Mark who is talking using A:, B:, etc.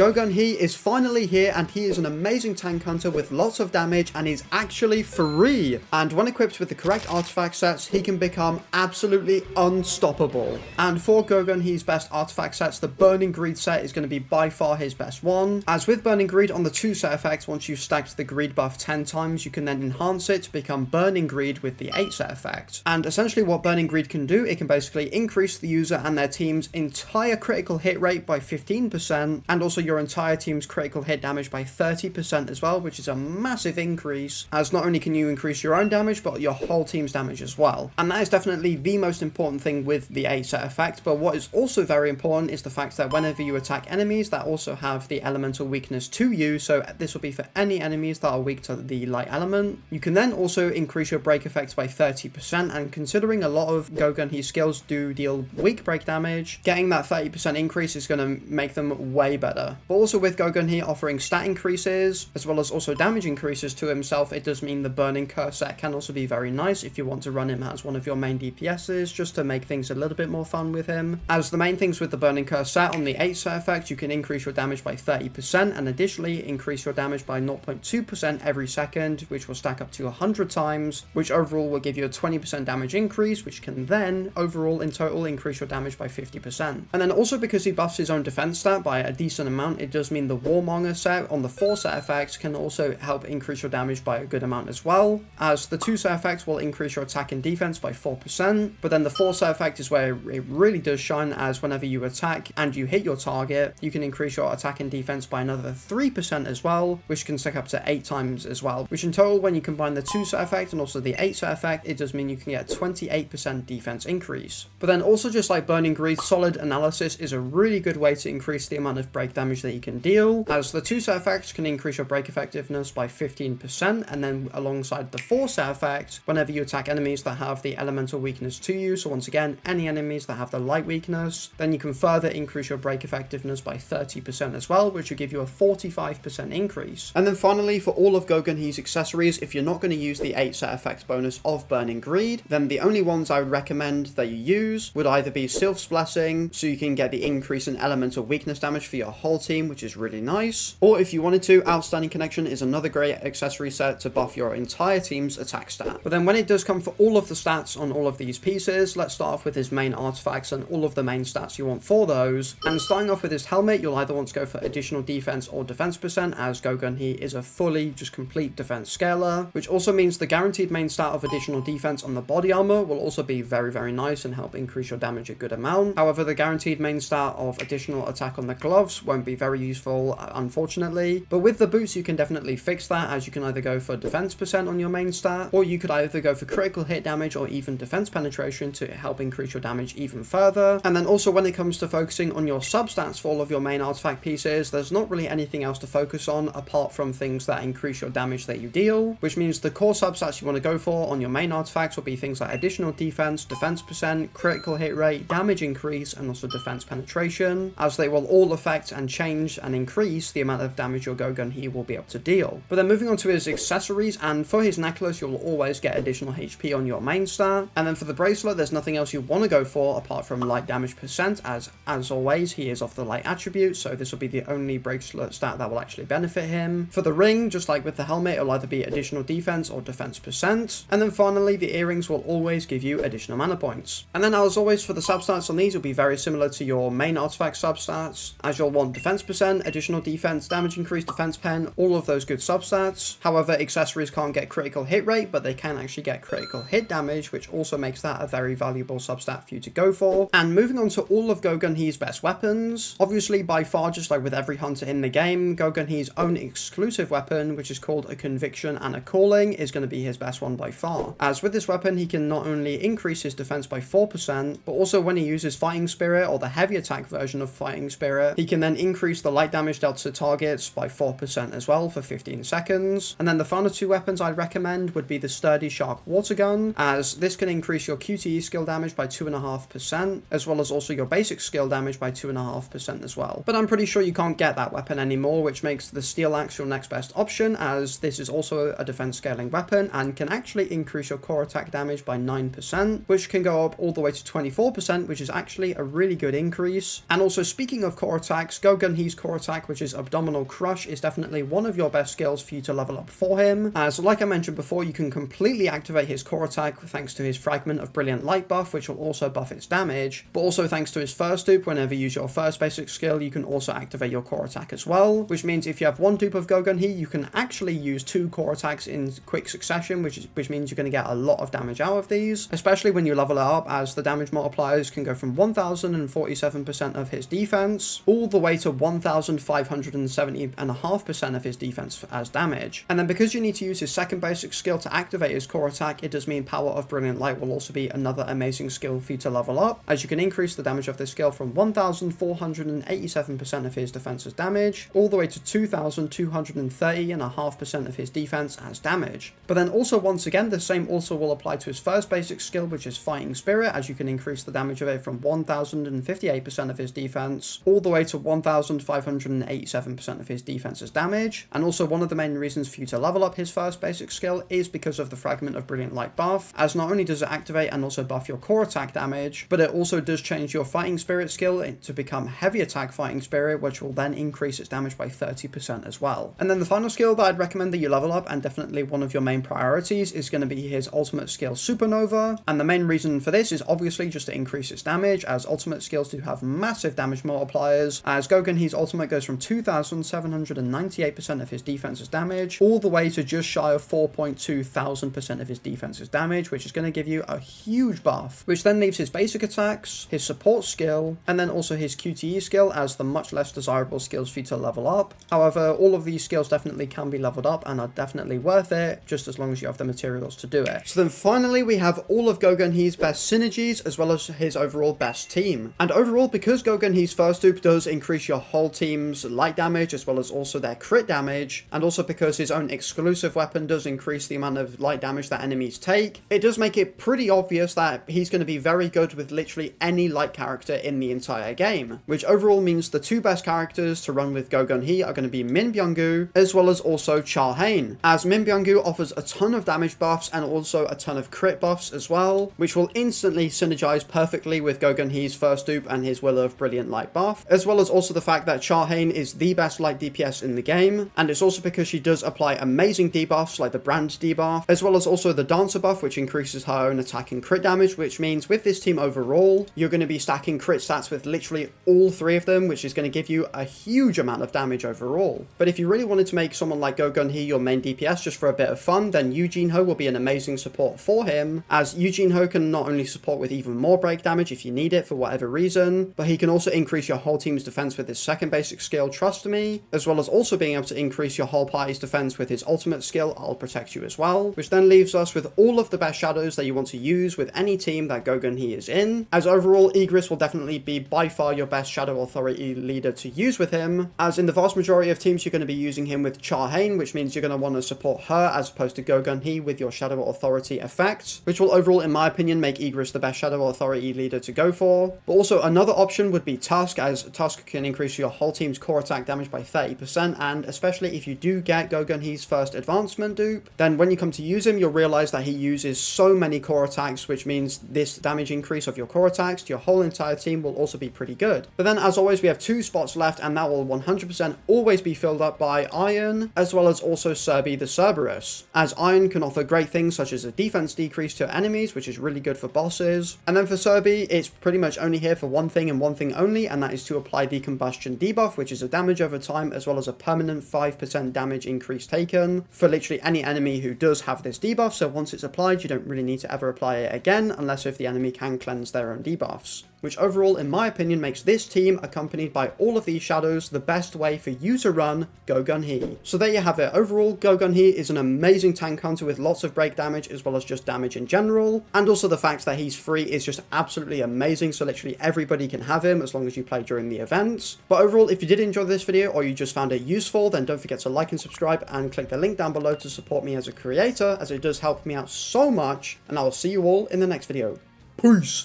A: Go Gunhee is finally here, and he is an amazing tank hunter with lots of damage, and he's actually free. And when equipped with the correct artifact sets, he can become absolutely unstoppable. And for Go Gunhee's best artifact sets, the Burning Greed set is going to be by far his best one. As with Burning Greed on the 2 set effect, once you've stacked the Greed buff 10 times, you can then enhance it to become Burning Greed with the 8 set effect. And essentially what Burning Greed can do, it can basically increase the user and their team's entire critical hit rate by 15%, and also your entire team's critical hit damage by 30% as well, which is a massive increase, as not only can you increase your own damage, but your whole team's damage as well. And that is definitely the most important thing with the 8 set effect, but what is also very important is the fact that whenever you attack enemies that also have the elemental weakness to you, so this will be for any enemies that are weak to the light element, you can then also increase your break effects by 30%, and considering a lot of Go Gunhee skills do deal weak break damage, getting that 30% increase is going to make them way better. But also with Go Gunhee offering stat increases, as well as also damage increases to himself, it does mean the Burning Curse set can also be very nice if you want to run him as one of your main DPSs, just to make things a little bit more fun with him. As the main things with the Burning Curse set, on the 8 set effect, you can increase your damage by 30%, and additionally increase your damage by 0.2% every second, which will stack up to 100 times, which overall will give you a 20% damage increase, which can then overall in total increase your damage by 50%. And then also because he buffs his own defense stat by a decent amount, it does mean the Warmonger set on the 4 set effect can also help increase your damage by a good amount as well, as the 2 set effect will increase your attack and defense by 4%, but then the 4 set effect is where it really does shine, as whenever you attack and you hit your target, you can increase your attack and defense by another 3% as well, which can stack up to 8 times as well, which in total, when you combine the 2 set effect and also the 8 set effect, it does mean you can get a 28% defense increase. But then also, just like Burning Greed, Solid Analysis is a really good way to increase the amount of break damage that you can deal, as the 2 set effects can increase your break effectiveness by 15%, and then alongside the 4 set effect, whenever you attack enemies that have the elemental weakness to you, so once again any enemies that have the light weakness, then you can further increase your break effectiveness by 30% as well, which will give you a 45% increase. And then finally, for all of Go Gunhee's accessories, if you're not going to use the 8 set effect bonus of Burning Greed, then the only ones I would recommend that you use would either be Sylph's Blessing, so you can get the increase in elemental weakness damage for your whole team, which is really nice, or if you wanted to, Outstanding Connection is another great accessory set to buff your entire team's attack stat. But then when it does come for all of the stats on all of these pieces, let's start off with his main artifacts and all of the main stats you want for those. And starting off with his helmet, you'll either want to go for additional defense or defense percent, as Go Gunhee is a fully just complete defense scaler, which also means the guaranteed main stat of additional defense on the body armor will also be very, very nice and help increase your damage a good amount. However, the guaranteed main stat of additional attack on the gloves won't be very useful, unfortunately. But with the boots, you can definitely fix that, as you can either go for defense percent on your main stat, or you could either go for critical hit damage or even defense penetration to help increase your damage even further. And then also when it comes to focusing on your substats for all of your main artifact pieces, there's not really anything else to focus on apart from things that increase your damage that you deal, which means the core substats you want to go for on your main artifacts will be things like additional defense, defense percent, critical hit rate, damage increase, and also defense penetration, as they will all affect and change and increase the amount of damage your Go Gunhee will be able to deal. But then moving on to his accessories, and for his necklace, you'll always get additional HP on your main stat. And then for the bracelet, there's nothing else you want to go for apart from light damage percent, as always, he is off the light attribute, so this will be the only bracelet stat that will actually benefit him. For the ring, just like with the helmet, it'll either be additional defense or defense percent. And then finally, the earrings will always give you additional mana points. And then as always, for the substats on these, will be very similar to your main artifact substats, as you'll want defense percent, additional defense, damage increase, defense pen, all of those good substats. However, accessories can't get critical hit rate, but they can actually get critical hit damage, which also makes that a very valuable substat for you to go for. And moving on to all of Go Gunhee's best weapons, obviously by far, just like with every hunter in the game, Go Gunhee's own exclusive weapon, which is called a Conviction and a Calling, is going to be his best one by far. As with this weapon, he can not only increase his defense by 4%, but also when he uses Fighting Spirit or the heavy attack version of Fighting Spirit, he can then increase the light damage dealt to targets by 4% as well for 15 seconds. And then the final 2 weapons I'd recommend would be the Sturdy Shark Water Gun, as this can increase your QTE skill damage by 2.5%, as well as also your basic skill damage by 2.5% as well. But I'm pretty sure you can't get that weapon anymore, which makes the Steel Axe your next best option, as this is also a defense scaling weapon and can actually increase your core attack damage by 9%, which can go up all the way to 24%, which is actually a really good increase. And also, speaking of core attacks, Go Gunhee Gunhee's core attack, which is Abdominal Crush, is definitely one of your best skills for you to level up for him, as like I mentioned before, you can completely activate his core attack thanks to his Fragment of Brilliant Light buff, which will also buff its damage, but also thanks to his first dupe, whenever you use your first basic skill, you can also activate your core attack as well, which means if you have one dupe of Go Gunhee, you can actually use 2 core attacks in quick succession, which means you're going to get a lot of damage out of these, especially when you level it up, as the damage multipliers can go from 1047% of his defense all the way to 1570.5% of his defense as damage. And then because you need to use his second basic skill to activate his core attack, it does mean Power of Brilliant Light will also be another amazing skill for you to level up, as you can increase the damage of this skill from 1487% of his defense as damage all the way to 2230.5% of his defense as damage. But then also, once again, the same also will apply to his first basic skill, which is Fighting Spirit, as you can increase the damage of it from 1058% of his defense all the way to 1587% of his defense as damage. And also, one of the main reasons for you to level up his first basic skill is because of the Fragment of Brilliant Light buff, as not only does it activate and also buff your core attack damage, but it also does change your Fighting Spirit skill to become Heavy Attack Fighting Spirit, which will then increase its damage by 30% as well. And then the final skill that I'd recommend that you level up, and definitely one of your main priorities, is going to be his ultimate skill Supernova. And the main reason for this is obviously just to increase its damage, as ultimate skills do have massive damage multipliers, as Go Gunhee's ultimate goes from 2798% of his defense's damage all the way to just shy of 4,200% of his defense's damage, which is going to give you a huge buff, which then leaves his basic attacks, his support skill, and then also his QTE skill as the much less desirable skills for you to level up. However, all of these skills definitely can be leveled up and are definitely worth it, just as long as you have the materials to do it. So then finally we have all of Go Gunhee's best synergies, as well as his overall best team. And overall, because Go Gunhee's first dupe does increase your whole team's light damage as well as also their crit damage, and also because his own exclusive weapon does increase the amount of light damage that enemies take, it does make it pretty obvious that he's going to be very good with literally any light character in the entire game, which overall means the 2 best characters to run with Go Gunhee are going to be Min Byung-gu as well as also Cha Hain, as Min Byung-gu offers a ton of damage buffs and also a ton of crit buffs as well, which will instantly synergize perfectly with Go Gunhee's first dupe and his Will of Brilliant Light buff, as well as also the fact that Cha Hain is the best light DPS in the game, and it's also because she does apply amazing debuffs like the Brand debuff, as well as also the Dancer buff, which increases her own attack and crit damage, which means with this team overall, you're going to be stacking crit stats with literally all 3 of them, which is going to give you a huge amount of damage overall. But if you really wanted to make someone like Go Gunhee your main DPS just for a bit of fun, then Eugene Ho will be an amazing support for him, as Eugene Ho can not only support with even more break damage if you need it for whatever reason, but he can also increase your whole team's defense with his second basic skill, Trust Me, as well as also being able to increase your whole party's defense with his ultimate skill, I'll Protect You as well, which then leaves us with all of the best shadows that you want to use with any team that Go Gunhee is in, as overall Igris will definitely be by far your best Shadow Authority leader to use with him, as in the vast majority of teams you're going to be using him with Cha Hain, which means you're going to want to support her as opposed to Go Gunhee with your Shadow Authority effects, which will overall, in my opinion, make Igris the best Shadow Authority leader to go for. But also another option would be Tusk, as Tusk can increase your whole team's core attack damage by 30%, and especially if you do get Go Gunhee's first advancement dupe, then when you come to use him, you'll realize that he uses so many core attacks, which means this damage increase of your core attacks to your whole entire team will also be pretty good. But then as always, we have 2 spots left, and that will 100% always be filled up by Iron, as well as also Serbi the Cerberus, as Iron can offer great things such as a defense decrease to enemies, which is really good for bosses. And then for Serbi, it's pretty much only here for one thing and one thing only, and that is to apply the Combustion debuff, which is a damage over time as well as a permanent 5% damage increase taken for literally any enemy who does have this debuff. So once it's applied, you don't really need to ever apply it again, unless if the enemy can cleanse their own debuffs, which overall, in my opinion, makes this team, accompanied by all of these shadows, the best way for you to run Go Gunhee. So there you have it. Overall, Go Gunhee is an amazing tank hunter with lots of break damage as well as just damage in general, and also the fact that he's free is just absolutely amazing, so literally everybody can have him as long as you play during the events. But overall, if you did enjoy this video or you just found it useful, then don't forget to like and subscribe and click the link down below to support me as a creator, as it does help me out so much, and I will see you all in the next video. Peace!